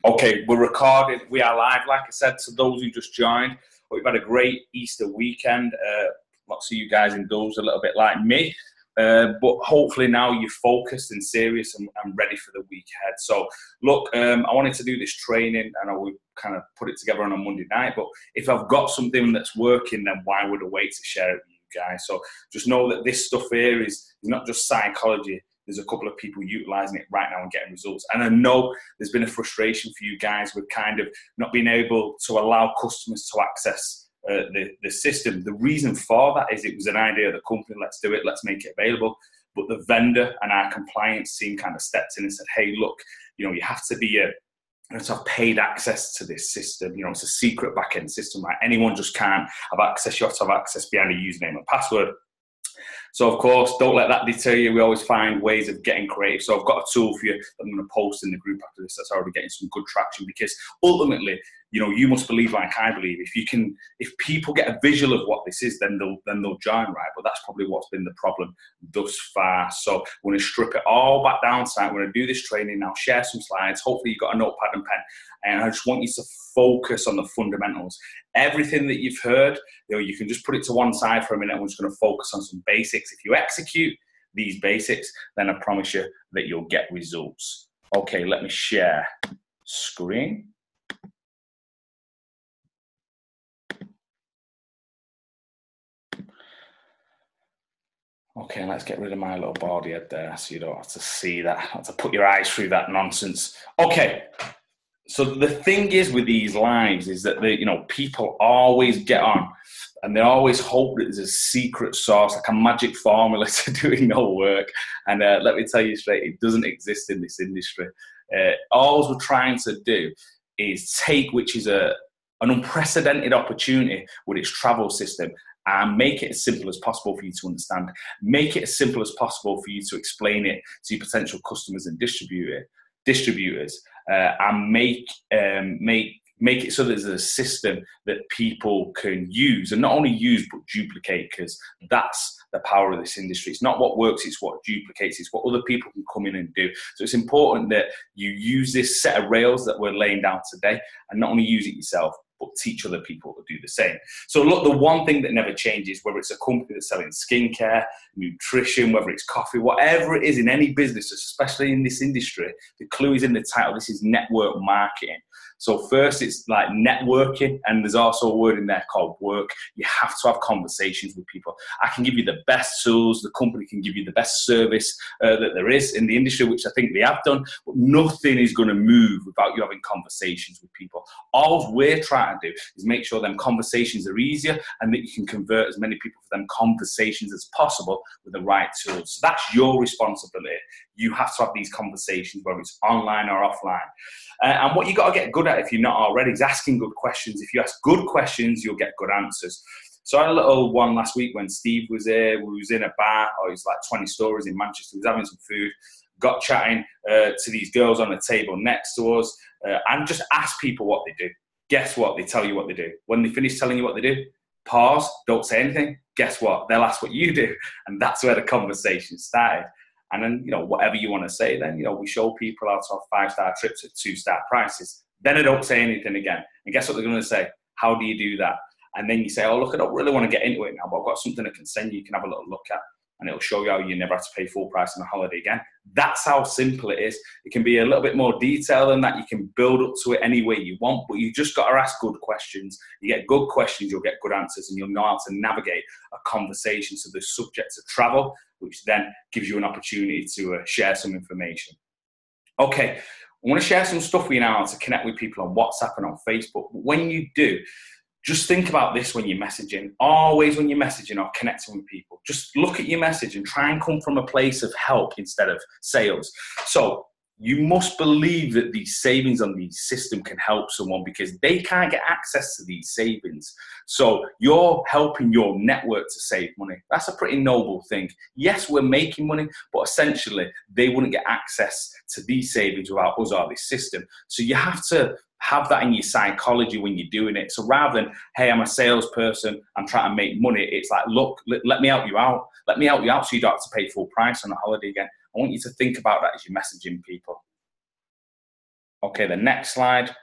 Okay, we're recording. We are live, like I said, to those who just joined. We've had a great Easter weekend. Lots of you guys indulged a little bit like me. But hopefully now you're focused and serious and ready for the week ahead. So, look, I wanted to do this training and I would kind of put it together on a Monday night. But if I've got something that's working, then why would I wait to share it with you guys? So just know that this stuff here is not just psychology. There's a couple of people utilizing it right now and getting results. And I know there's been a frustration for you guys with kind of not being able to allow customers to access the system. The reason for that is it was an idea of the company, let's do it, let's make it available. But the vendor and our compliance team kind of stepped in and said, hey, look, you have to be to have paid access to this system. It's a secret back-end system, right? Anyone just can't have access. You have to have access behind a username and password. So, of course, don't let that deter you. We always find ways of getting creative. So I've got a tool for you that I'm going to post in the group after this that's already getting some good traction, because ultimately, you must believe like I believe. If people get a visual of what this is, then they'll join, right? But that's probably what's been the problem thus far. So we're going to strip it all back down tonight. We're going to do this training now, share some slides. Hopefully you've got a notepad and pen. And I just want you to focus on the fundamentals. Everything that you've heard, you can just put it to one side for a minute. And we're just going to focus on some basics. If you execute these basics, then I promise you that you'll get results. Okay, let me share screen. Okay, let's get rid of my little body head there so you don't have to see that, have to put your eyes through that nonsense. Okay. So the thing is with these lives is that people always get on and they always hope that there's a secret sauce, like a magic formula to doing no work. And let me tell you straight, it doesn't exist in this industry. All we're trying to do is take, which is an unprecedented opportunity with its travel system, and make it as simple as possible for you to understand. Make it as simple as possible for you to explain it to your potential customers and distributors, and make it so there's a system that people can use, and not only use but duplicate, because that's the power of this industry. It's not what works, it's what duplicates, it's what other people can come in and do. So it's important that you use this set of rails that we're laying down today, and not only use it yourself, but teach other people to do the same. So look, the one thing that never changes, whether it's a company that's selling skincare, nutrition, whether it's coffee, whatever it is in any business, especially in this industry, the clue is in the title. This is network marketing. So first it's like networking, and there's also a word in there called work. You have to have conversations with people. I can give you the best tools, the company can give you the best service that there is in the industry, which I think they have done, but nothing is going to move without you having conversations with people. All we're trying to do is make sure them conversations are easier and that you can convert as many people for them conversations as possible with the right tools. So that's your responsibility. You have to have these conversations, whether it's online or offline. And what you got to get good at, if you're not already, is asking good questions. If you ask good questions, you'll get good answers. So I had a little one last week when Steve was here. We was in a bar, or it's like 20 stories in Manchester. He was having some food, got chatting to these girls on the table next to us, and just ask people what they do. Guess what? They tell you what they do. When they finish telling you what they do, pause, don't say anything. Guess what? They'll ask what you do. And that's where the conversation started. And then, whatever you want to say, then, we show people how to have 5-star trips at 2-star prices. Then I don't say anything again. And guess what they're going to say? How do you do that? And then you say, oh, look, I don't really want to get into it now, but I've got something I can send you. You can have a little look at. And it'll show you how you never have to pay full price on a holiday again. That's how simple it is. It can be a little bit more detailed than that. You can build up to it any way you want, but you just got to ask good questions. You get good questions, you'll get good answers, and you'll know how to navigate a conversation to the subject of travel, which then gives you an opportunity to share some information. Okay, I want to share some stuff with you now to connect with people on WhatsApp and on Facebook. But when you do, just think about this when you're messaging. Always when you're messaging or connecting with people, just look at your message and try and come from a place of help instead of sales. So you must believe that these savings on the system can help someone, because they can't get access to these savings. So you're helping your network to save money. That's a pretty noble thing. Yes, we're making money, but essentially they wouldn't get access to these savings without us or this system. So you have to have that in your psychology when you're doing it. So rather than, hey, I'm a salesperson, I'm trying to make money, it's like, look, let me help you out. Let me help you out so you don't have to pay full price on a holiday again. I want you to think about that as you're messaging people. Okay, the next slide.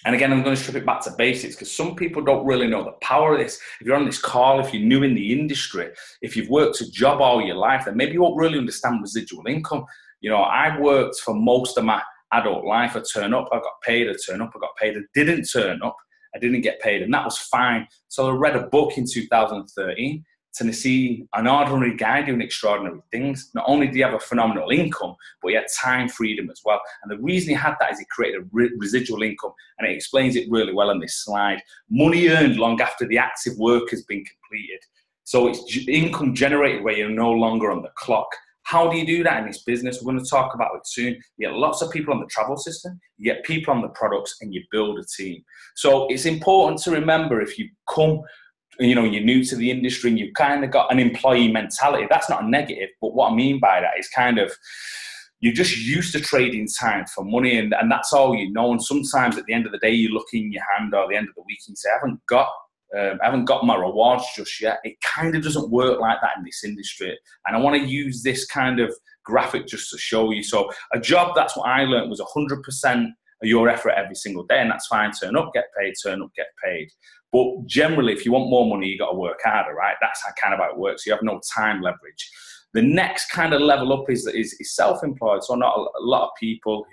And again, I'm going to strip it back to basics because some people don't really know the power of this. If you're on this call, if you're new in the industry, if you've worked a job all your life, then maybe you won't really understand residual income. You know, I worked for most of my adult life. I turn up, I got paid, I turn up, I got paid. I didn't turn up, I didn't get paid, and that was fine. So I read a book in 2013 to see an ordinary guy doing extraordinary things. Not only did he have a phenomenal income, but he had time freedom as well. And the reason he had that is he created a residual income, and it explains it really well on this slide. Money earned long after the active work has been completed. So it's income generated where you're no longer on the clock. How do you do that in this business? We're going to talk about it soon. You get lots of people on the travel system, you get people on the products, and you build a team. So it's important to remember, if you come, you know, you're new to the industry and you've kind of got an employee mentality, that's not a negative, but what I mean by that is kind of, you're just used to trading time for money, and that's all you know. And sometimes at the end of the day, you look in your hand, or at the end of the week, and you say, I haven't got my rewards just yet. It kind of doesn't work like that in this industry. And I want to use this kind of graphic just to show you. So a job, that's what I learned, was 100% of your effort every single day, and that's fine. Turn up, get paid, turn up, get paid. But generally, if you want more money, you got to work harder, right? That's kind of how it works. You have no time leverage. The next kind of level up is self-employed. So not a lot of people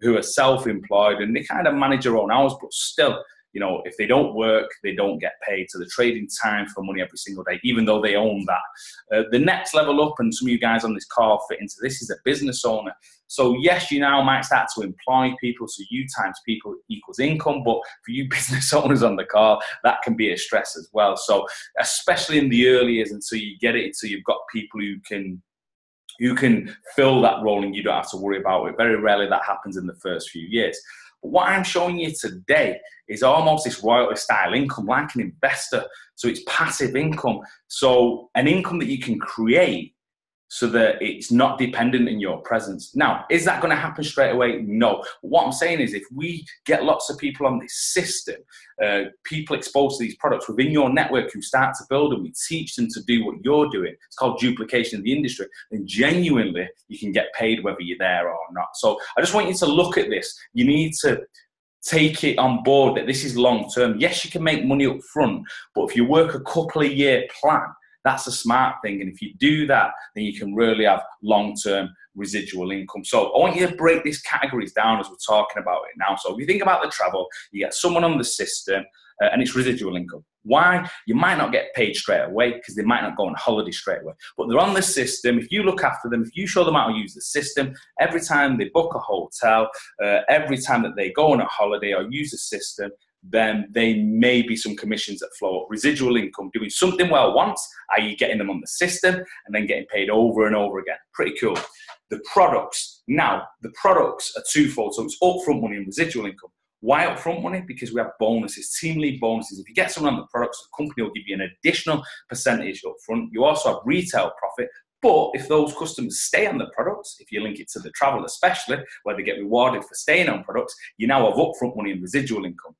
who are self-employed, and they kind of manage their own hours, but still, you know, if they don't work, they don't get paid. So they're trading time for money every single day, even though they own that. The next level up, and some of you guys on this call fit into this, is a business owner. So yes, you now might start to employ people. So you times people equals income. But for you business owners on the call, that can be a stress as well. So especially in the early years, until you get it, until you've got people who can fill that role and you don't have to worry about it. Very rarely that happens in the first few years. But what I'm showing you today is almost this royalty style income, like an investor. So it's passive income. So an income that you can create so that it's not dependent on your presence. Now, is that going to happen straight away? No. What I'm saying is, if we get lots of people on this system, people exposed to these products within your network who start to build them, we teach them to do what you're doing. It's called duplication in the industry. And genuinely, you can get paid whether you're there or not. So I just want you to look at this. You need to take it on board that this is long term. Yes, you can make money up front, but if you work a couple of year plan, that's a smart thing. And if you do that, then you can really have long-term residual income. So I want you to break these categories down as we're talking about it now. So if you think about the travel, you get someone on the system and it's residual income. Why? You might not get paid straight away because they might not go on holiday straight away. But they're on the system. If you look after them, if you show them how to use the system, every time they book a hotel, every time that they go on a holiday or use the system, then they may be some commissions that flow up. Residual income, doing something well once, i.e. getting them on the system and then getting paid over and over again. Pretty cool. The products. Now, the products are twofold. So it's upfront money and residual income. Why upfront money? Because we have bonuses, team lead bonuses. If you get someone on the products, the company will give you an additional percentage upfront. You also have retail profit. But if those customers stay on the products, if you link it to the travel especially, where they get rewarded for staying on products, you now have upfront money and residual income.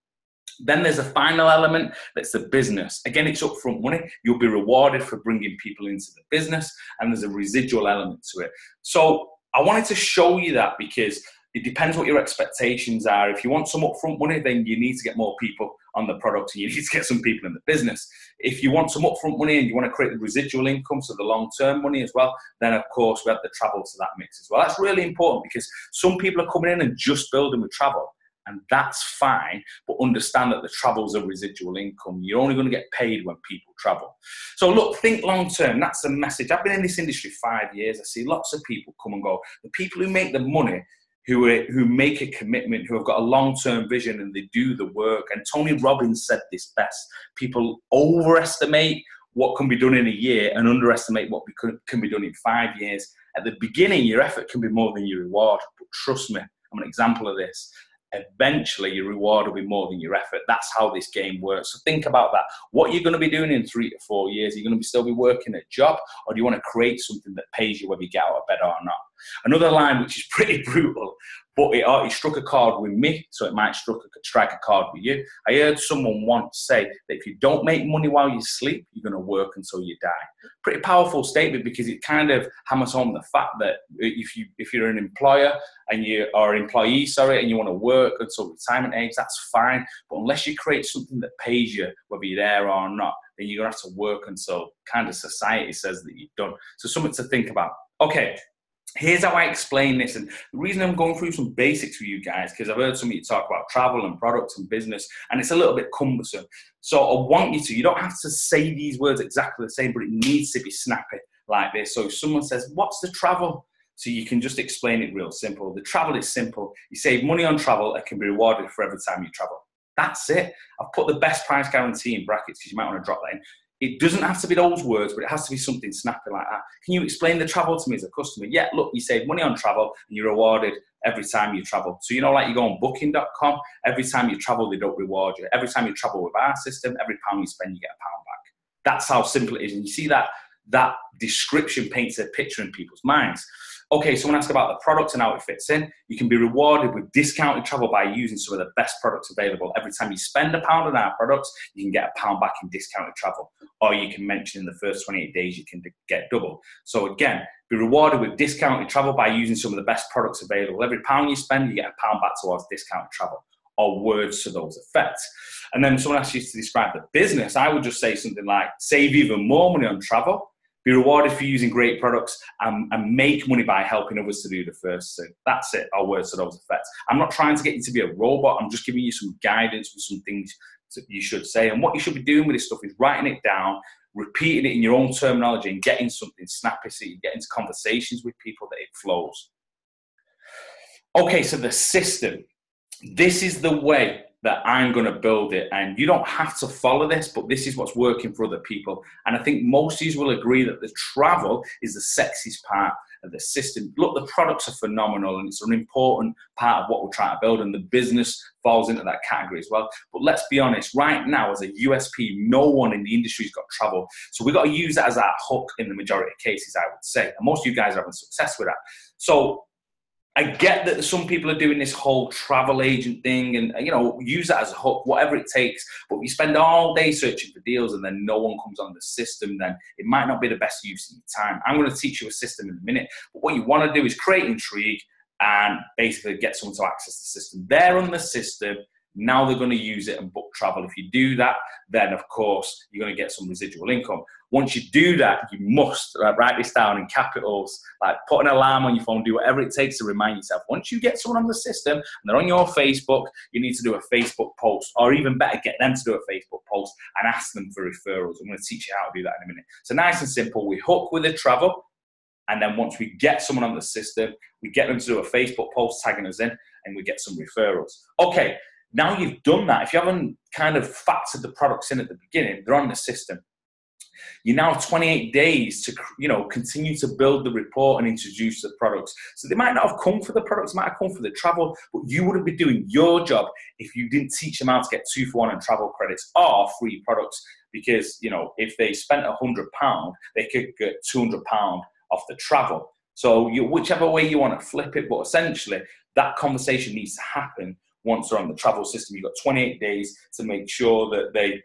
Then there's a final element, that's the business. Again, it's upfront money. You'll be rewarded for bringing people into the business, and there's a residual element to it. So I wanted to show you that because it depends what your expectations are. If you want some upfront money, then you need to get more people on the product and you need to get some people in the business. If you want some upfront money and you want to create the residual income, so the long-term money as well, then of course we have the travel to that mix as well. That's really important because some people are coming in and just building with travel. And that's fine, but understand that the travel's a residual income. You're only going to get paid when people travel. So look, think long term. That's the message. I've been in this industry 5 years. I see lots of people come and go. The people who make the money, who make a commitment, who have got a long-term vision and they do the work. And Tony Robbins said this best. People overestimate what can be done in a year and underestimate what can be done in 5 years. At the beginning, your effort can be more than your reward. But trust me, I'm an example of this. Eventually your reward will be more than your effort. That's how this game works. So think about that. What you're going to be doing in 3 to 4 years, you're going to still be working a job, or do you want to create something that pays you whether you get out of bed or not? Another line which is pretty brutal, but it struck a chord with me, so it might strike a chord with you. I heard someone once say that if you don't make money while you sleep, you're going to work until you die. Pretty powerful statement, because it kind of hammers home the fact that if you're an employer and you are an employee, and you want to work until retirement age, that's fine. But unless you create something that pays you, whether you're there or not, then you're going to have to work until kind of society says that you've done. So something to think about. Okay. Here's how I explain this, and the reason I'm going through some basics with you guys, because I've heard some of you talk about travel and products and business, and it's a little bit cumbersome. So I want you don't have to say these words exactly the same, but it needs to be snappy like this. So if someone says, what's the travel? So you can just explain it real simple. The travel is simple. You save money on travel and can be rewarded for every time you travel. That's it. I've put the best price guarantee in brackets because you might want to drop that in. It doesn't have to be those words, but it has to be something snappy like that. Can you explain the travel to me as a customer? Yeah, look, you save money on travel and you're rewarded every time you travel. So, like you go on booking.com, every time you travel, they don't reward you. Every time you travel with our system, every pound you spend, you get a pound back. That's how simple it is. And you see that description paints a picture in people's minds. Okay, someone asked about the product and how it fits in. You can be rewarded with discounted travel by using some of the best products available. Every time you spend £1 on our products, you can get £1 back in discounted travel. Or you can mention in the first 28 days, you can get double. So again, be rewarded with discounted travel by using some of the best products available. Every £1 you spend, you get £1 back towards discounted travel, or words to those effects. And then someone asks you to describe the business. I would just say something like, save even more money on travel, be rewarded for using great products, and make money by helping others to do the first thing. That's it, or words to those effects. I'm not trying to get you to be a robot. I'm just giving you some guidance with some things that you should say. And what you should be doing with this stuff is writing it down, repeating it in your own terminology, and getting something snappy so you get into conversations with people that it flows. Okay, so the system. This is the way that I'm going to build it, and you don't have to follow this, but this is what's working for other people. And I think most of you will agree that the travel is the sexiest part of the system. Look, the products are phenomenal, and it's an important part of what we're trying to build, and the business falls into that category as well. But let's be honest, right now, as a USP, no one in the industry's got travel. So we've got to use that as our hook in the majority of cases, I would say. And most of you guys are having success with that. So I get that some people are doing this whole travel agent thing and, use that as a hook, whatever it takes. But if you spend all day searching for deals and then no one comes on the system, then it might not be the best use of your time. I'm going to teach you a system in a minute. But what you want to do is create intrigue and basically get someone to access the system. They're on the system. Now they're going to use it and book travel. If you do that, then of course you're going to get some residual income. Once you do that, you must write this down in capitals, like put an alarm on your phone, do whatever it takes to remind yourself. Once you get someone on the system and they're on your Facebook, you need to do a Facebook post, or even better, get them to do a Facebook post and ask them for referrals. I'm going to teach you how to do that in a minute. So nice and simple. We hook with the travel. And then once we get someone on the system, we get them to do a Facebook post tagging us in, and we get some referrals. Okay. Now you've done that, if you haven't kind of factored the products in at the beginning, they're on the system. You now have 28 days to, continue to build the report and introduce the products. So they might not have come for the products, might have come for the travel, but you wouldn't be doing your job if you didn't teach them how to get 2-for-1 on travel credits or free products. Because, if they spent £100, they could get £200 off the travel. So whichever way you want to flip it, but essentially that conversation needs to happen. Once they're on the travel system, you've got 28 days to make sure that they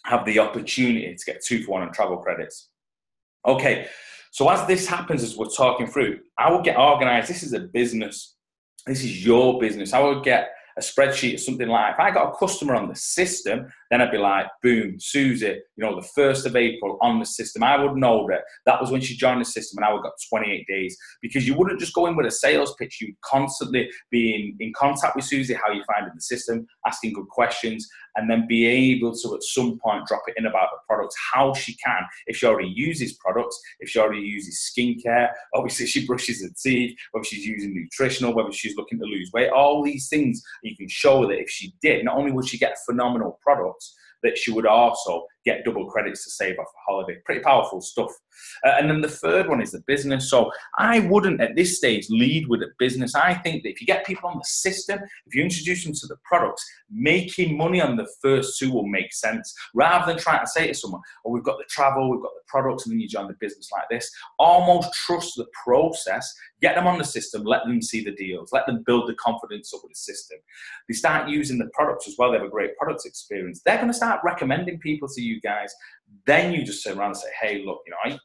have the opportunity to get 2-for-1 on travel credits. Okay, so as this happens, as we're talking through, I will get organized. This is a business. This is your business. I would get a spreadsheet or something like, if I got a customer on the system, then I'd be like, boom, Susie, the 1st of April on the system. I would know that was when she joined the system, and I would got 28 days, because you wouldn't just go in with a sales pitch. You'd constantly be in contact with Susie, how you find in the system, asking good questions, and then be able to at some point drop it in about the products, how she can, if she already uses products, if she already uses skincare, obviously she brushes her teeth, whether she's using nutritional, whether she's looking to lose weight, all these things you can show her that if she did, not only would she get a phenomenal product, that she would also get double credits to save off a holiday. Pretty powerful stuff. And then the third one is the business. So I wouldn't at this stage lead with a business. I think that if you get people on the system, if you introduce them to the products, making money on the first two will make sense, rather than trying to say to someone, oh, we've got the travel, we've got the products, and then you join the business like this. Almost trust the process, get them on the system, let them see the deals, let them build the confidence up with the system. They start using the products as well, they have a great product experience. They're going to start recommending people to you guys. Then you just turn around and say, hey, look, I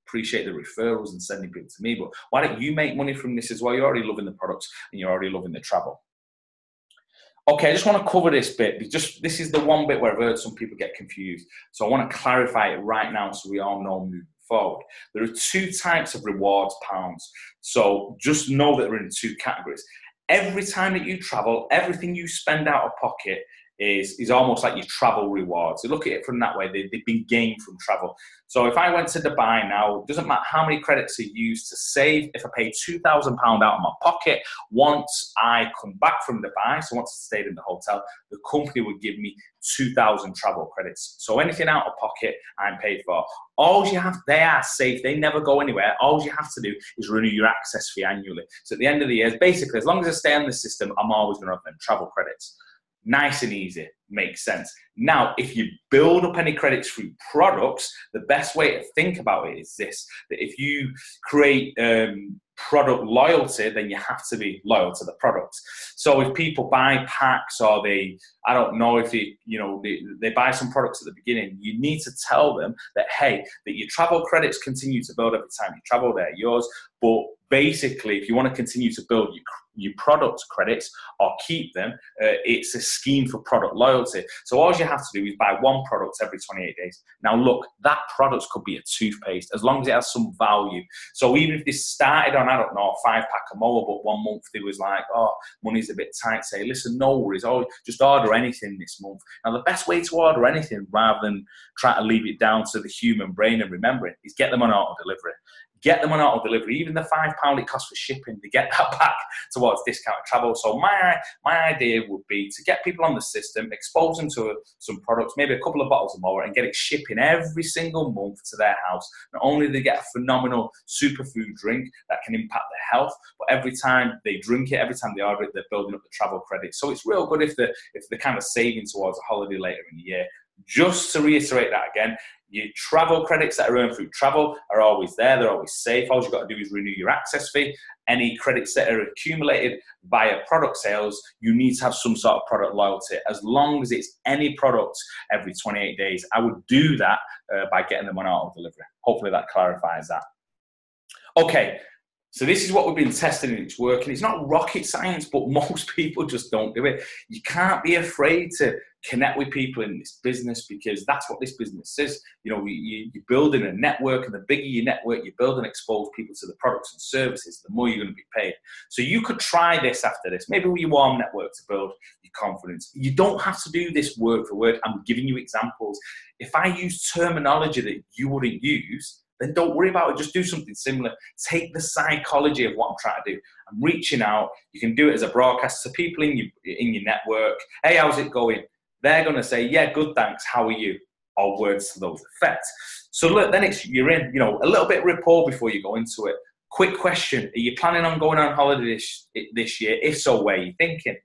appreciate the referrals and sending people to me, but why don't you make money from this as well? You're already loving the products and you're already loving the travel. Okay, I just want to cover this bit. This is the one bit where I've heard some people get confused. So I want to clarify it right now so we all know moving forward. There are two types of rewards pounds. So just know that we're in two categories. Every time that you travel, everything you spend out of pocket is almost like your travel rewards. So look at it from that way. They've been gained from travel. So if I went to Dubai now, it doesn't matter how many credits are used to save. If I pay £2,000 out of my pocket, once I come back from Dubai, so once I stayed in the hotel, the company would give me 2,000 travel credits. So anything out of pocket, I'm paid for. All you have, they are safe. They never go anywhere. All you have to do is renew your access fee annually. So at the end of the year, basically, as long as I stay on the system, I'm always going to have them travel credits. Nice and easy, makes sense. Now, if you build up any credits through products, the best way to think about it is this, that if you create product loyalty, then you have to be loyal to the products. So if people buy packs or they buy some products at the beginning, you need to tell them that, hey, that your travel credits continue to build every time you travel, they're yours. But basically, if you want to continue to build your product credits or keep them, it's a scheme for product loyalty. So all you have to do is buy one product every 28 days. Now look, that product could be a toothpaste, as long as it has some value. So even if this started on, I don't know, a 5-pack of Moa, but one month they was like, oh, money's a bit tight, say, listen, no worries, just order anything this month. Now the best way to order anything, rather than try to leave it down to the human brain and remember it, is get them on auto delivery. Get them on auto delivery. Even the £5 it costs for shipping, they get that back towards discounted travel. So my idea would be to get people on the system, expose them to some products, maybe a couple of bottles of more, and get it shipping every single month to their house. Not only do they get a phenomenal superfood drink that can impact their health, but every time they drink it, every time they order it, they're building up the travel credit. So it's real good if they're kind of saving towards a holiday later in the year. Just to reiterate that again, your travel credits that are earned through travel are always there. They're always safe. All you've got to do is renew your access fee. Any credits that are accumulated via product sales, you need to have some sort of product loyalty. As long as it's any product every 28 days, I would do that by getting them on auto delivery. Hopefully that clarifies that. Okay. So this is what we've been testing and it's working. It's not rocket science, but most people just don't do it. You can't be afraid to connect with people in this business, because that's what this business is. You're building a network, and the bigger your network you build and expose people to the products and services, the more you're going to be paid. So you could try this after this, maybe with your warm network to build your confidence. You don't have to do this word for word. I'm giving you examples. If I use terminology that you wouldn't use, then don't worry about it. Just do something similar. Take the psychology of what I'm trying to do. I'm reaching out. You can do it as a broadcast to people in your network. Hey, how's it going? They're going to say, yeah, good, thanks. How are you? Or words to those effects. So look, then you're in, a little bit of rapport before you go into it. Quick question. Are you planning on going on holiday this year? If so, where are you thinking?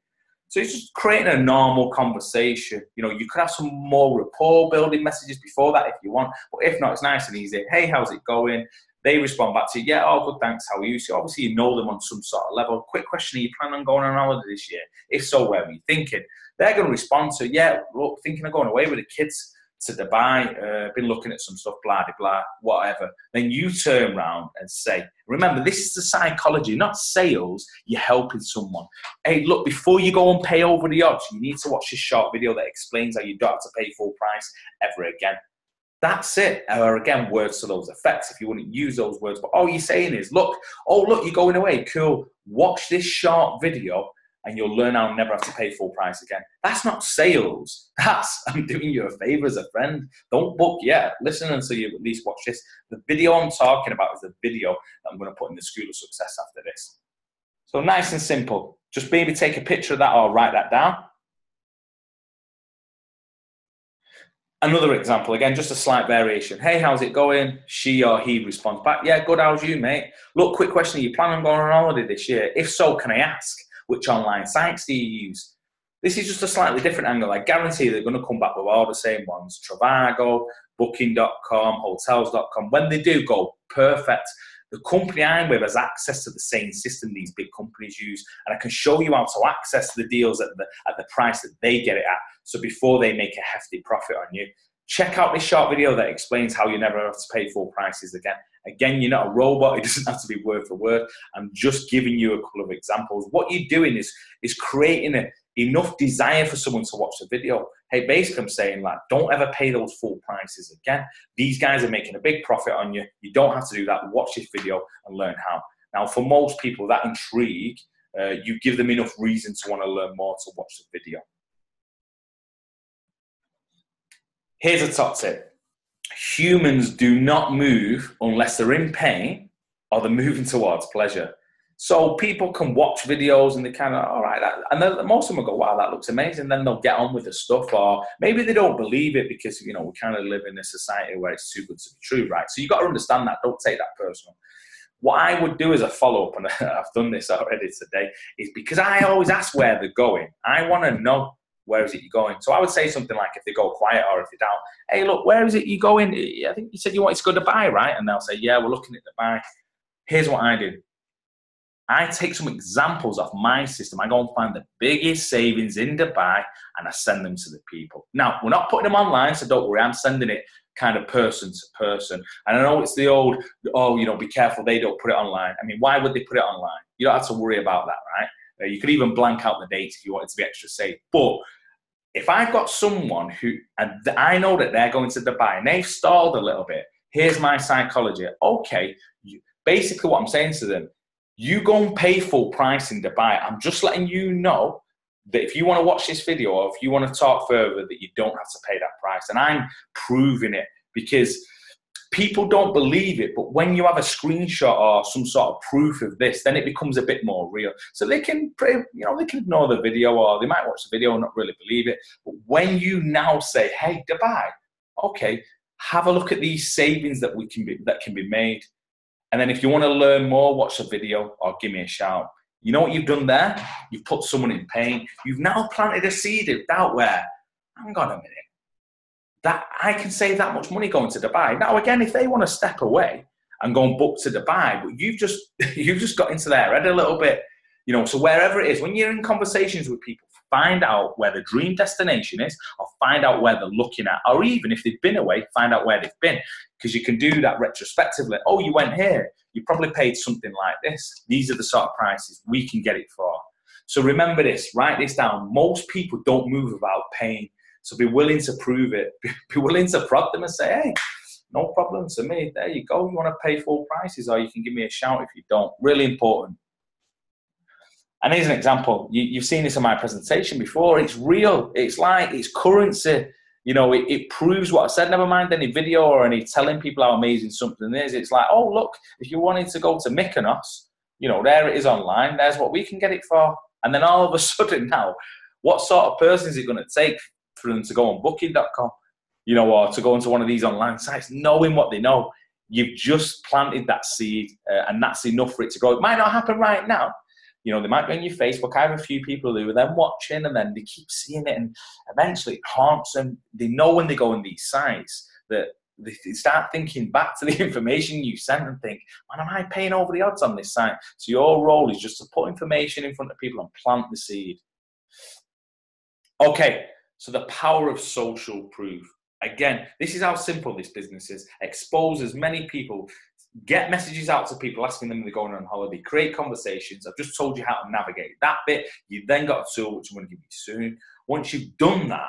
So it's just creating a normal conversation. You could have some more rapport building messages before that if you want. But if not, it's nice and easy. Hey, how's it going? They respond back to you, yeah, oh, good, thanks, how are you? So obviously you know them on some sort of level. Quick question, are you planning on going on holiday this year? If so, where are you thinking? They're going to respond to, yeah, look, thinking of going away with the kids to Dubai, been looking at some stuff, blah, blah, blah, whatever. Then you turn around and say, remember, this is the psychology, not sales. You're helping someone. Hey, look, before you go and pay over the odds, you need to watch this short video that explains how you don't have to pay full price ever again. That's it. Or again, words to those effects if you wouldn't use those words. But all you're saying is, look, you're going away. Cool. Watch this short video and you'll learn how to never have to pay full price again. That's not sales. I'm doing you a favor as a friend. Don't book yet. Listen until you at least watch this. The video I'm talking about is the video that I'm going to put in the School of Success after this. So nice and simple. Just maybe take a picture of that or write that down. Another example, again, just a slight variation. Hey, how's it going? She or he responds back, yeah, good, how's you, mate? Look, quick question, are you planning on going on holiday this year? If so, can I ask, which online sites do you use? This is just a slightly different angle. I guarantee they're going to come back with all the same ones. Trivago, Booking.com, Hotels.com. When they do, go perfect. The company I'm with has access to the same system these big companies use, and I can show you how to access the deals at the price that they get it at, so before they make a hefty profit on you. Check out this short video that explains how you never have to pay full prices again. Again, you're not a robot. It doesn't have to be word for word. I'm just giving you a couple of examples. What you're doing is creating enough desire for someone to watch the video. Hey, basically I'm saying, like, don't ever pay those full prices again. These guys are making a big profit on you. You don't have to do that. Watch this video and learn how. Now, for most people, that intrigue, you give them enough reason to want to learn more to watch the video. Here's a top tip. Humans do not move unless they're in pain or they're moving towards pleasure. So people can watch videos and they kind of, all right, and then most of them will go, wow, that looks amazing. Then they'll get on with the stuff, or maybe they don't believe it because, you know, we kind of live in a society where it's too good to be true, right? So you've got to understand that. Don't take that personal. What I would do as a follow-up, and I've done this already today, is because I always ask where they're going. I want to know, where is it you're going? So I would say something like, if they go quiet or if they're down, hey, look, where is it you're going? I think you said you wanted to go to Dubai, right? And they'll say, yeah, we're looking at Dubai. Here's what I do. I take some examples off my system. I go and find the biggest savings in Dubai and I send them to the people. Now, we're not putting them online, so don't worry. I'm sending it kind of person to person. And I know it's the old, oh, you know, be careful, they don't put it online. I mean, why would they put it online? You don't have to worry about that, right? You could even blank out the dates if you wanted to be extra safe. But if I've got someone who, and I know that they're going to Dubai and they've stalled a little bit, here's my psychology. Okay, basically what I'm saying to them, you go and pay full price in Dubai. I'm just letting you know that if you want to watch this video or if you want to talk further, that you don't have to pay that price. And I'm proving it because people don't believe it. But when you have a screenshot or some sort of proof of this, then it becomes a bit more real. So they can, you know, they can ignore the video or they might watch the video and not really believe it. But when you now say, hey, Dubai, okay, have a look at these savings that can be made. And then if you want to learn more, watch the video or give me a shout. You know what you've done there? You've put someone in pain. You've now planted a seed of doubt where, hang on a minute, that I can save that much money going to Dubai. Now, again, if they want to step away and go and book to Dubai, but you've just got into their head a little bit, you know, so wherever it is, when you're in conversations with people, find out where the dream destination is or find out where they're looking at, or even if they've been away, find out where they've been, because you can do that retrospectively. Oh, you went here. You probably paid something like this. These are the sort of prices we can get it for. So remember this, write this down. Most people don't move without pain. So be willing to prove it. Be willing to prod them and say, hey, no problem to me. There you go. You want to pay full prices or you can give me a shout if you don't. Really important. And here's an example. You've seen this in my presentation before. It's real. It's like, it's currency. You know, it proves what I said. Never mind any video or any telling people how amazing something is. It's like, oh, look, if you wanted to go to Mykonos, you know, there it is online. There's what we can get it for. And then all of a sudden now, what sort of person is it going to take for them to go on Booking.com, you know, or to go into one of these online sites, knowing what they know? You've just planted that seed and that's enough for it to grow. It might not happen right now. You know, they might be on your Facebook. I have a few people who are then watching and then they keep seeing it and eventually it haunts them. They know when they go on these sites that they start thinking back to the information you sent and think, man, am I paying over the odds on this site? So your role is just to put information in front of people and plant the seed. Okay, so the power of social proof. Again, this is how simple this business is. Expose as many people. Get messages out to people asking them if they're going on holiday. Create conversations. I've just told you how to navigate that bit. You've then got a tool which I'm going to give you soon. Once you've done that,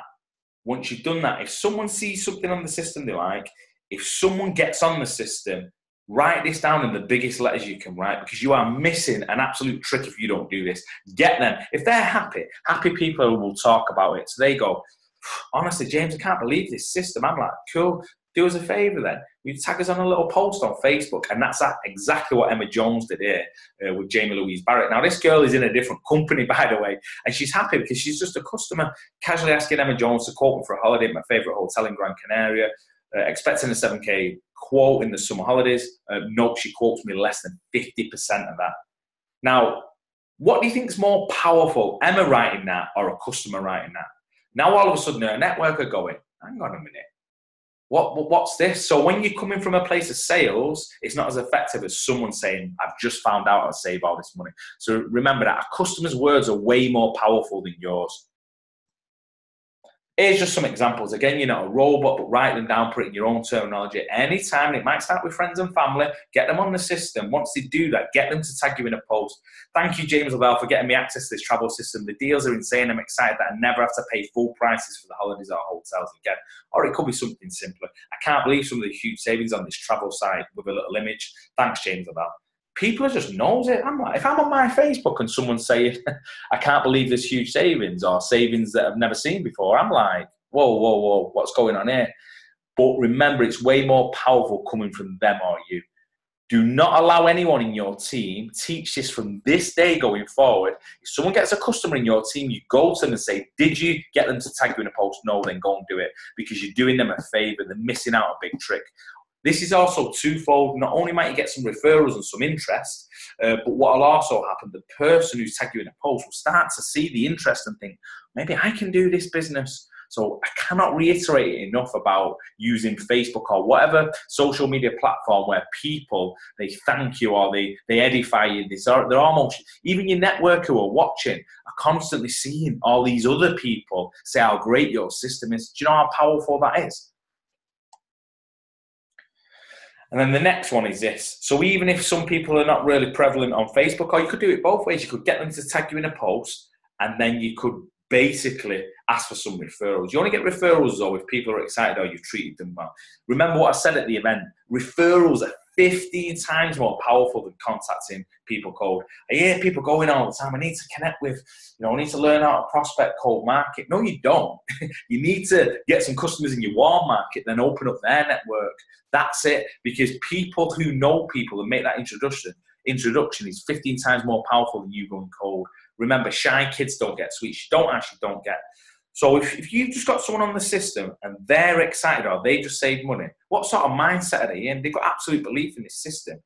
if someone sees something on the system they like, if someone gets on the system, write this down in the biggest letters you can write, because you are missing an absolute trick if you don't do this. Get them. If they're happy people will talk about it. So they go, honestly, James, I can't believe this system. I'm like, cool. Do us a favour then. You tag us on a little post on Facebook, and that's exactly what Emma Jones did here with Jamie Louise Barrett. Now, this girl is in a different company, by the way, and she's happy because she's just a customer casually asking Emma Jones to quote me for a holiday at my favourite hotel in Gran Canaria, expecting a 7K quote in the summer holidays. Nope, she quotes me less than 50% of that. Now, what do you think is more powerful, Emma writing that or a customer writing that? Now, all of a sudden, her network are going, hang on a minute. What's this? So when you're coming from a place of sales, it's not as effective as someone saying, I've just found out how to save all this money. So remember that a customer's words are way more powerful than yours. Here's just some examples. Again, you're not a robot, but write them down, put it in your own terminology at any time. It might start with friends and family. Get them on the system. Once they do that, get them to tag you in a post. Thank you, James Lavelle, for getting me access to this travel system. The deals are insane. I'm excited that I never have to pay full prices for the holidays or hotels again. Or it could be something simpler. I can't believe some of the huge savings on this travel site with a little image. Thanks, James Lavelle. People are just knows it. I'm like, if I'm on my Facebook and someone's saying, I can't believe this huge savings or savings that I've never seen before, I'm like, whoa, what's going on here? But remember, it's way more powerful coming from them or you. Do not allow anyone in your team, teach this from this day going forward. If someone gets a customer in your team, you go to them and say, did you get them to tag you in a post? No, then go and do it, because you're doing them a favor. They're missing out a big trick. This is also twofold. Not only might you get some referrals and some interest, but what will also happen, the person who's tagged you in a post will start to see the interest and think, maybe I can do this business. So I cannot reiterate it enough about using Facebook or whatever social media platform where people, they thank you or they edify you. They're almost, even your network who are watching are constantly seeing all these other people say how great your system is. Do you know how powerful that is? And then the next one is this. So even if some people are not really prevalent on Facebook, or you could do it both ways. You could get them to tag you in a post, and then you could basically ask for some referrals. You only get referrals, though, if people are excited or you've treated them well. Remember what I said at the event. Referrals are 15 times more powerful than contacting people cold. I hear people going all the time, I need to connect with, I need to learn how to prospect cold market. No, you don't. You need to get some customers in your warm market, then open up their network. That's it. Because people who know people and make that introduction is 15 times more powerful than you going cold. Remember, shy kids don't get sweets. You don't get. So if you've just got someone on the system and they're excited or they just save money, what sort of mindset are they in? They've got absolute belief in this system.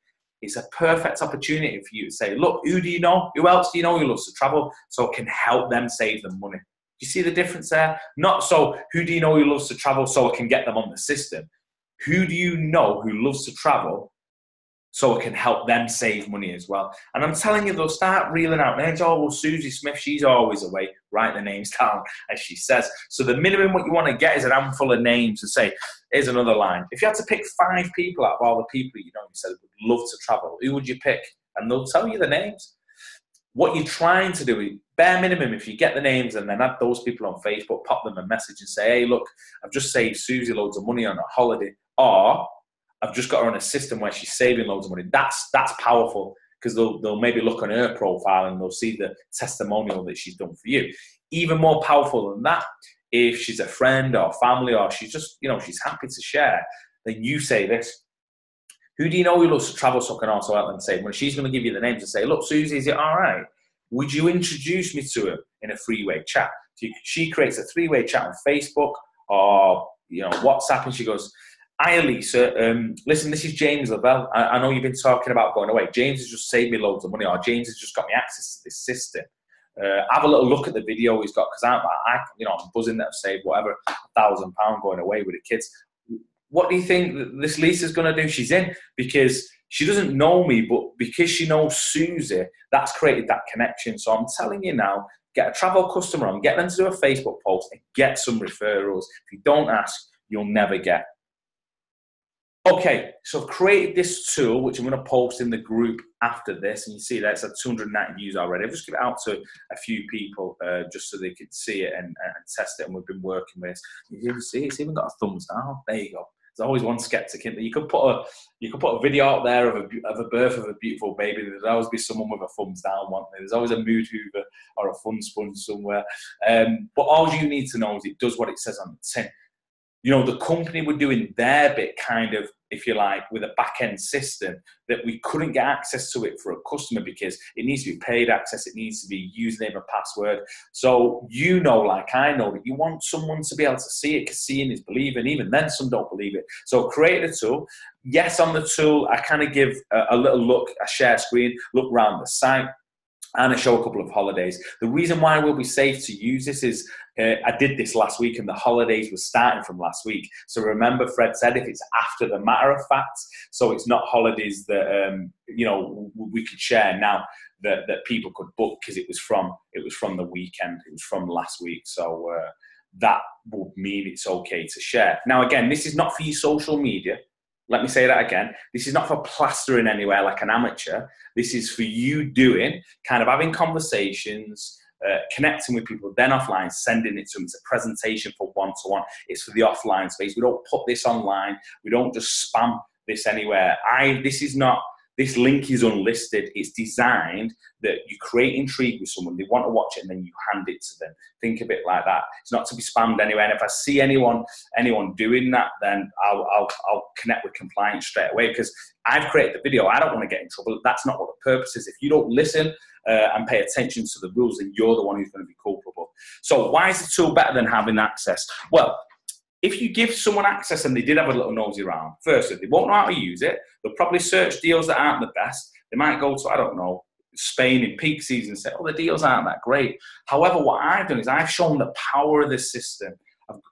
It's a perfect opportunity for you to say, look, who do you know? Who else do you know who loves to travel so it can help them save them money? Do you see the difference there? Not so, who do you know who loves to travel so it can get them on the system? Who do you know who loves to travel so it can help them save money as well? And I'm telling you, they'll start reeling out names. Oh, well, Susie Smith, she's always away. Write the names down, as she says. So the minimum what you want to get is an handful of names and say, here's another line. If you had to pick 5 people out of all the people you said would love to travel, who would you pick? And they'll tell you the names. What you're trying to do is, bare minimum, if you get the names and then add those people on Facebook, pop them a message and say, hey, look, I've just saved Susie loads of money on a holiday. Or I've just got her on a system where she's saving loads of money. That's powerful, because they'll maybe look on her profile and they'll see the testimonial that she's done for you. Even more powerful than that, if she's a friend or family or she's just, she's happy to share, then you say this. Who do you know who loves to travel so I can also help them save money? She's going to give you the names and say, look, Susie, is it all right? Would you introduce me to her in a three-way chat? So she creates a three-way chat on Facebook or WhatsApp, and she goes, hi, Elisa. Listen, this is James Lavelle. I know you've been talking about going away. James has just saved me loads of money, or James has just got me access to this system. Have a little look at the video he's got, because I'm buzzing that I've saved whatever £1,000 going away with the kids. What do you think that this Lisa's going to do? She's in because she doesn't know me, but because she knows Susie, that's created that connection. So I'm telling you now, get a travel customer on, get them to do a Facebook post and get some referrals. If you don't ask, you'll never get. Okay, so I've created this tool, which I'm going to post in the group after this, and you see that it's at 290 views already. I've just given it out to a few people just so they could see it and test it, and we've been working with it. You can see it's even got a thumbs down. There you go. There's always one skeptic in there. You could put a video out there of a birth of a beautiful baby. There'd always be someone with a thumbs down, won't there? There's always a mood hoover or a fun sponge somewhere. But all you need to know is it does what it says on the tin. you know, the company were doing their bit kind of, if you like, with a back-end system that we couldn't get access to it for a customer because it needs to be paid access, it needs to be username and password. So you know, like I know, that you want someone to be able to see it because seeing is believing. Even then, some don't believe it. So create a tool. Yes, on the tool, I kind of give a little look, a share screen, look around the site, and I show a couple of holidays. The reason why we'll be safe to use this is I did this last week and the holidays were starting from last week. So remember, Fred said if it's after the matter of fact, so it's not holidays that you know, we could share now that people could book because it was from the weekend, it was from last week. So that would mean it's okay to share. Now again, this is not for your social media. Let me say that again. This is not for plastering anywhere like an amateur. This is for you doing, kind of having conversations, connecting with people, then offline, sending it to them. It's a presentation for one-to-one. It's for the offline space. We don't put this online. We don't just spam this anywhere. This link is unlisted. It's designed that you create intrigue with someone. They want to watch it and then you hand it to them. Think of it like that. It's not to be spammed anywhere. And if I see anyone doing that, then I'll connect with compliance straight away because I've created the video. I don't want to get in trouble. That's not what the purpose is. If you don't listen and pay attention to the rules, then you're the one who's going to be culpable. So why is the tool better than having access? Well, if you give someone access and they did have a little nosy around, firstly, they won't know how to use it. They'll probably search deals that aren't the best. They might go to, I don't know, Spain in peak season and say, oh, the deals aren't that great. However, what I've done is I've shown the power of the system.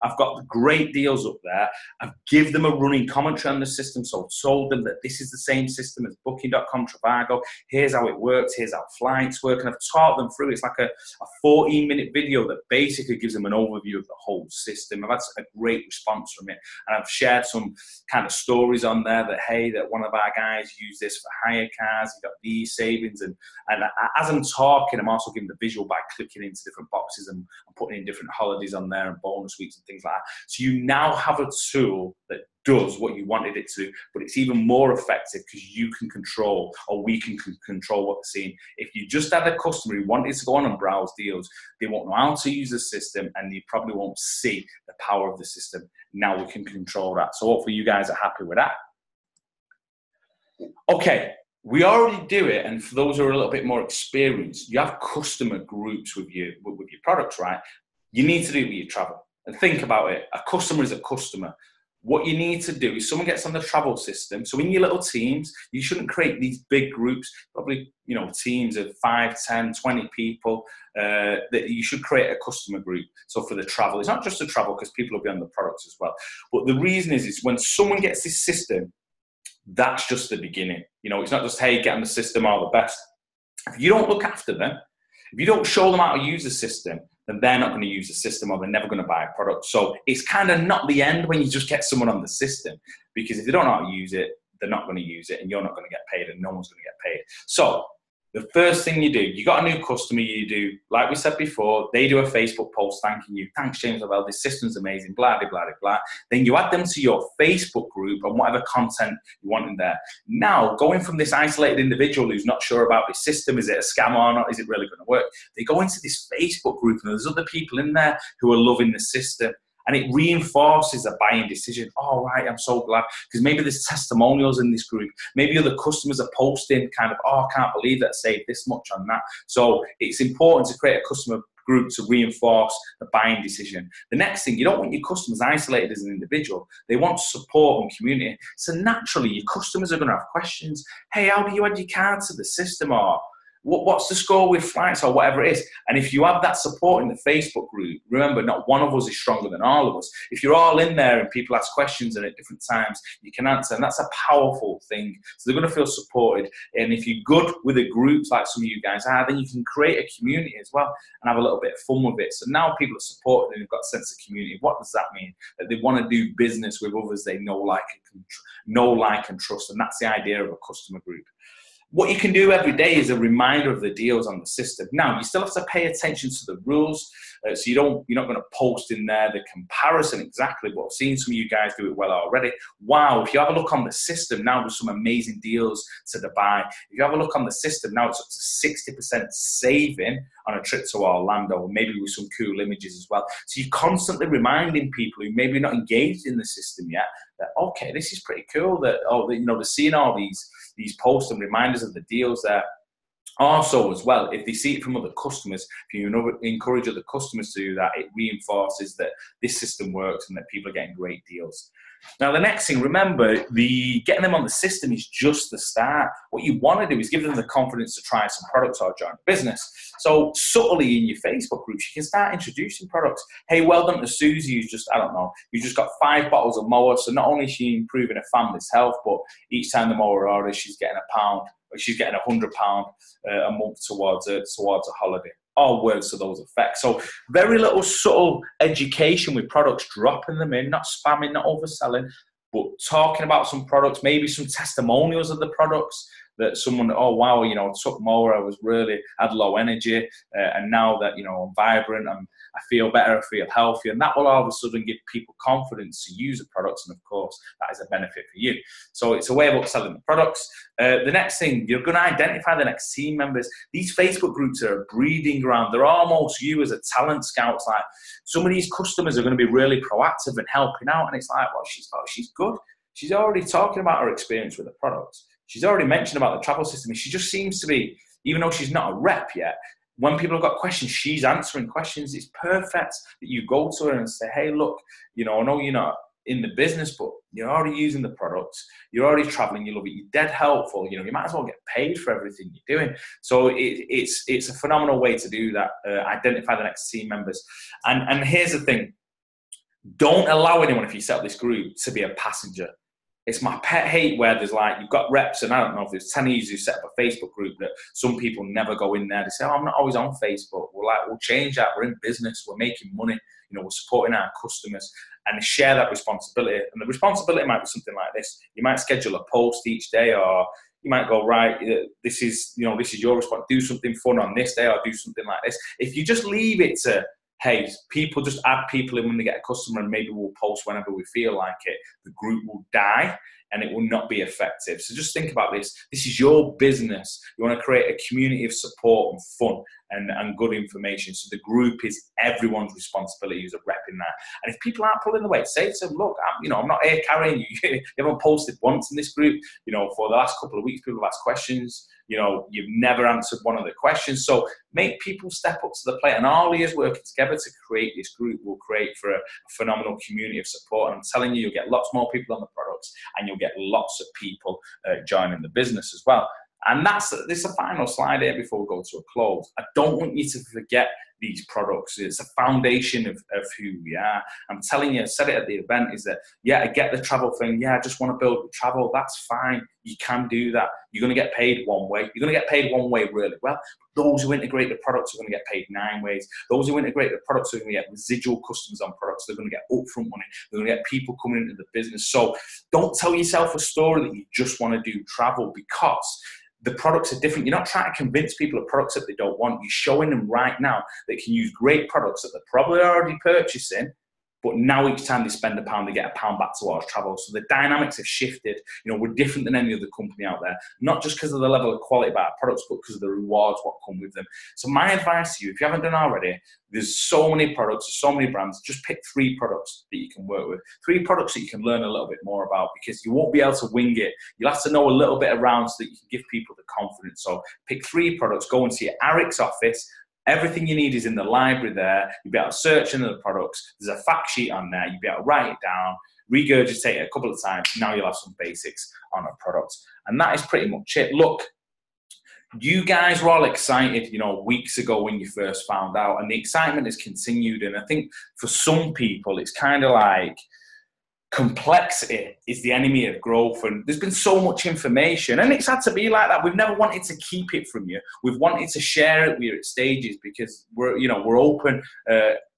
I've got the great deals up there. I've given them a running commentary on the system. So I've told them that this is the same system as Booking.com, Trivago. Here's how it works. Here's how flights work. And I've taught them through. It's like a 14-minute video that basically gives them an overview of the whole system. I've had a great response from it. And I've shared some kind of stories on there that, hey, that one of our guys used this for hire cars. He got these savings. And as I'm talking, I'm also giving the visual by clicking into different boxes and putting in different holidays on there and bonus weeks and things like that. So you now have a tool that does what you wanted it to, but it's even more effective because you can control, or we can control what they're seeing. If you just had a customer who wanted to go on and browse deals, they won't know how to use the system and they probably won't see the power of the system. Now we can control that. So hopefully you guys are happy with that. Okay. We already do it, and for those who are a little bit more experienced, you have customer groups with your products, right? You need to do it with your travel. And think about it. A customer is a customer. What you need to do is someone gets on the travel system. So in your little teams, you shouldn't create these big groups, probably, you know, teams of 5, 10, 20 people, that you should create a customer group. So for the travel, it's not just the travel because people will be on the products as well. But the reason is when someone gets this system, that's just the beginning. You know, it's not just, hey, get on the system, all the best. If you don't look after them, if you don't show them how to use the system, then they're not going to use the system or they're never going to buy a product. So it's kind of not the end when you just get someone on the system, because if they don't know how to use it, they're not going to use it and you're not going to get paid and no one's going to get paid. So the first thing you do, you got a new customer, you do, like we said before, they do a Facebook post thanking you. Thanks, James Lavelle, this system's amazing, blah, blah, blah, blah. Then you add them to your Facebook group and whatever content you want in there. Now, going from this isolated individual who's not sure about this system, is it a scam or not, is it really going to work? They go into this Facebook group and there's other people in there who are loving the system. And it reinforces a buying decision. Oh, right, I'm so glad. Because maybe there's testimonials in this group. Maybe other customers are posting kind of, oh, I can't believe that I saved this much on that. So it's important to create a customer group to reinforce the buying decision. The next thing, you don't want your customers isolated as an individual. They want support and community. So naturally, your customers are going to have questions. Hey, how do you add your card to the system? Or what's the score with flights or whatever it is? And if you have that support in the Facebook group, remember, not one of us is stronger than all of us. If you're all in there and people ask questions and at different times, you can answer. And that's a powerful thing. So they're going to feel supported. And if you're good with a group like some of you guys are, then you can create a community as well and have a little bit of fun with it. So now people are supported and they've got a sense of community. What does that mean? That they want to do business with others they know, like, and trust. And that's the idea of a customer group. What you can do every day is a reminder of the deals on the system. Now, you still have to pay attention to the rules, so you're not going to post in there the comparison exactly, but I've seen some of you guys do it well already. Wow, if you have a look on the system, now there's some amazing deals to Dubai. If you have a look on the system, now it's up to 60% saving on a trip to Orlando, maybe with some cool images as well. So you're constantly reminding people who maybe not engaged in the system yet that, okay, this is pretty cool, that, they're seeing all these posts and reminders of the deals there. Also, as well, if they see it from other customers, if you encourage other customers to do that, it reinforces that this system works and that people are getting great deals. Now, the next thing, remember, getting them on the system is just the start. What you want to do is give them the confidence to try some products or join the business. So subtly in your Facebook groups, you can start introducing products. Hey, well done to Susie, who's just, you just got 5 bottles of mower. So not only is she improving her family's health, but each time the mower orders, she's getting she's getting £100 a month towards a holiday. All words to those effects. So very little subtle education with products, dropping them in, not spamming, not overselling, but talking about some products, maybe some testimonials of the products that someone, oh wow, took mower, I had low energy, and now that, I'm vibrant, I feel better, I feel healthier, and that will all of a sudden give people confidence to use the products, and of course, that is a benefit for you. So it's a way of upselling the products. The next thing, you're going to identify the next team members. These Facebook groups are a breeding ground. They're almost you as a talent scout. It's like some of these customers are going to be really proactive and helping out, and it's like, well, she's good. She's already talking about her experience with the products. She's already mentioned about the travel system. She just seems to be, even though she's not a rep yet, when people have got questions, she's answering questions. It's perfect that you go to her and say, hey, look, I know you're not in the business, but you're already using the products. You're already traveling. You love it. You're dead helpful. You might as well get paid for everything you're doing. So it's a phenomenal way to do that. Identify the next team members. And here's the thing. Don't allow anyone, if you set up this group, to be a passenger. It's my pet hate where there's like, you've got reps, and I don't know if there's 10 of you who set up a Facebook group that some people never go in there. They say, oh, I'm not always on Facebook. We'll change that. We're in business. We're making money. We're supporting our customers, and share that responsibility. And the responsibility might be something like this. You might schedule a post each day, or you might go, right, this is your response. Do something fun on this day, or do something like this. If you just leave it to, hey, people just add people in when they get a customer, and maybe we'll post whenever we feel like it, the group will die and it will not be effective. So just think about this. This is your business. You want to create a community of support and fun and good information. So the group is everyone's responsibility who's a rep in that. And if people aren't pulling the weight, say to them, look, I'm not here carrying you. You haven't posted once in this group. For the last couple of weeks, people have asked questions. You've never answered one of the questions. So make people step up to the plate, and all ears working together to create this group will create for a phenomenal community of support. And I'm telling you'll get lots more people on the products, and you'll get lots of people joining the business as well. And this is a final slide here before we go to a close. I don't want you to forget these products. It's a foundation of who we are. I'm telling you, I said it at the event, is that, yeah, I get the travel thing. Yeah, I just want to build travel. That's fine. You can do that. You're going to get paid one way. You're going to get paid one way really well. Those who integrate the products are going to get paid 9 ways. Those who integrate the products are going to get residual customers on products. They're going to get upfront money. They're going to get people coming into the business. So don't tell yourself a story that you just want to do travel, because the products are different. You're not trying to convince people of products that they don't want. You're showing them right now they can use great products that they're probably already purchasing, but now each time they spend £1, they get £1 back towards travel. So the dynamics have shifted. We're different than any other company out there, not just because of the level of quality of our products, but because of the rewards what come with them. So my advice to you, if you haven't done already, there's so many products, there's so many brands, just pick 3 products that you can work with. 3 products that you can learn a little bit more about, because you won't be able to wing it. You'll have to know a little bit around so that you can give people the confidence. So pick 3 products, go and see Eric's office. Everything you need is in the library there. You'll be able to search into the products. There's a fact sheet on there. You'll be able to write it down, regurgitate it a couple of times. Now you'll have some basics on a product. And that is pretty much it. Look, you guys were all excited, weeks ago when you first found out, and the excitement has continued. And I think for some people, it's kind of like, complexity is the enemy of growth, and there's been so much information, and it's had to be like that. We've never wanted to keep it from you. We've wanted to share it with you at stages, because we're open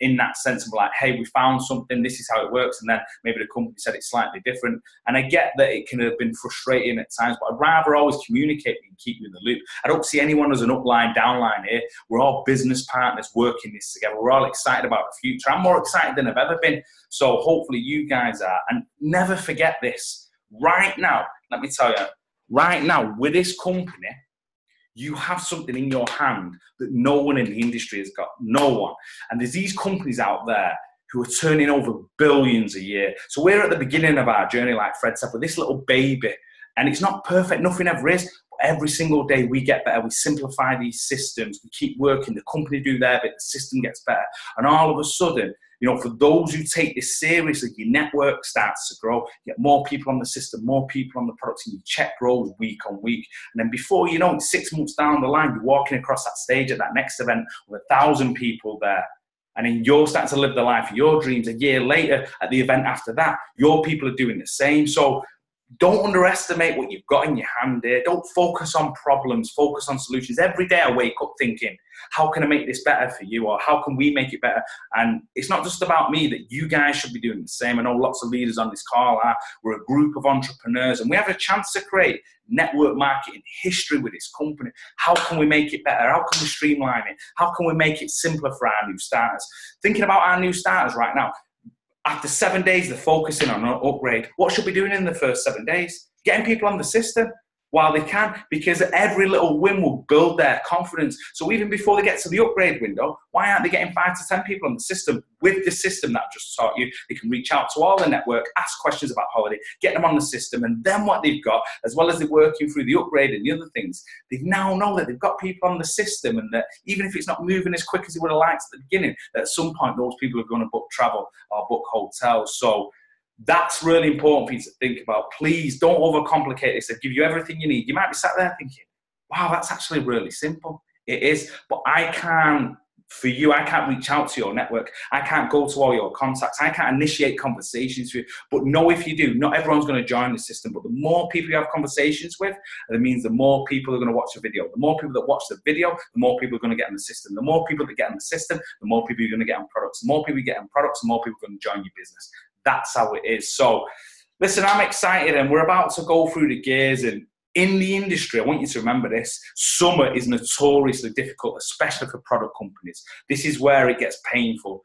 in that sense of like, hey, we found something, this is how it works, and then maybe the company said it's slightly different. And I get that it can have been frustrating at times, but I'd rather always communicate and keep you in the loop. I don't see anyone as an upline, downline here. We're all business partners working this together. We're all excited about the future. I'm more excited than I've ever been. So hopefully you guys are. And never forget this. Right now, let me tell you, right now with this company, you have something in your hand that no one in the industry has got. No one. And there's these companies out there who are turning over billions a year. So we're at the beginning of our journey, like Fred said, with this little baby. And it's not perfect. Nothing ever is. But every single day we get better. We simplify these systems. We keep working. The company do their bit. The system gets better. And all of a sudden, you know, for those who take this seriously, your network starts to grow. You get more people on the system, more people on the products, and your check grows week on week. And then before you know it, 6 months down the line, you're walking across that stage at that next event with 1,000 people there. And then you're starting to live the life of your dreams. A year later, at the event after that, your people are doing the same. So don't underestimate what you've got in your hand here. Don't focus on problems, focus on solutions. Every day I wake up thinking, how can I make this better for you? Or how can we make it better? And it's not just about me, that you guys should be doing the same. I know lots of leaders on this call are. We're a group of entrepreneurs and we have a chance to create network marketing history with this company. How can we make it better? How can we streamline it? How can we make it simpler for our new starters? Thinking about our new starters right now, after 7 days, they're focusing on an upgrade. What should we be doing in the first 7 days? Getting people on the system while they can, because every little win will build their confidence. So even before they get to the upgrade window, why aren't they getting 5 to 10 people on the system? With the system that I've just taught you, they can reach out to all the network, ask questions about holiday, get them on the system, and then what they've got, as well as they're working through the upgrade and the other things, they now know that they've got people on the system, and that even if it's not moving as quick as they would have liked at the beginning, that at some point those people are going to book travel or book hotels. So that's really important for you to think about. Please don't overcomplicate this. They give you everything you need. You might be sat there thinking, wow, that's actually really simple. It is, but I can't reach out to your network. I can't go to all your contacts. I can't initiate conversations with you. But know if you do, not everyone's going to join the system. But the more people you have conversations with, that means the more people are going to watch the video. The more people that watch the video, the more people are going to get on the system. The more people that get on the system, the more people you're going to get on products. The more people you get on products, the more people are going to join your business. That's how it is. So listen, I'm excited and we're about to go through the gears. And in the industry, I want you to remember this, summer is notoriously difficult, especially for product companies. This is where it gets painful.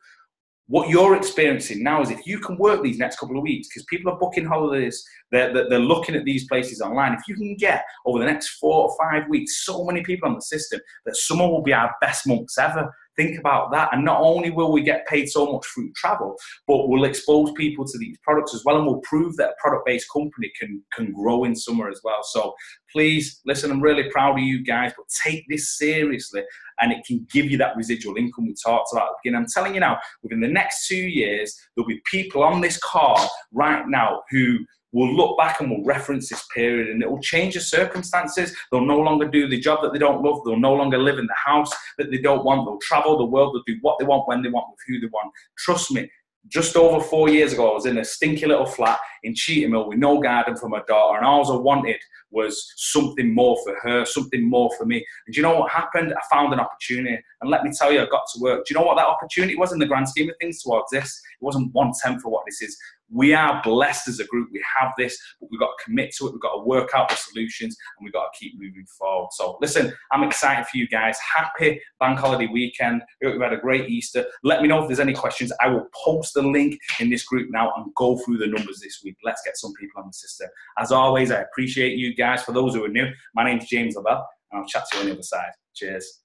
What you're experiencing now is if you can work these next couple of weeks, because people are booking holidays, they're looking at these places online. If you can get over the next 4 or 5 weeks so many people on the system, that summer will be our best months ever. Think about that. And not only will we get paid so much through travel, but we'll expose people to these products as well, and we'll prove that a product-based company can grow in summer as well. So please, listen, I'm really proud of you guys, but take this seriously, and it can give you that residual income we talked about at the beginning. I'm telling you now, within the next 2 years, there'll be people on this call right now who will look back and will reference this period, and it will change the circumstances. They'll no longer do the job that they don't love. They'll no longer live in the house that they don't want. They'll travel the world. They'll do what they want, when they want, with who they want. Trust me, just over 4 years ago, I was in a stinky little flat in Cheetham Hill with no garden for my daughter, and all I wanted was something more for her, something more for me. And do you know what happened? I found an opportunity, and let me tell you, I got to work. Do you know what that opportunity was in the grand scheme of things towards this? It wasn't 1/10 of what this is. We are blessed as a group. We have this, but we've got to commit to it. We've got to work out the solutions, and we've got to keep moving forward. So listen, I'm excited for you guys. Happy bank holiday weekend. We've had a great Easter. Let me know if there's any questions. I will post the link in this group now and go through the numbers this week. Let's get some people on the system. As always, I appreciate you guys. For those who are new, my name's James Lavelle, and I'll chat to you on the other side. Cheers.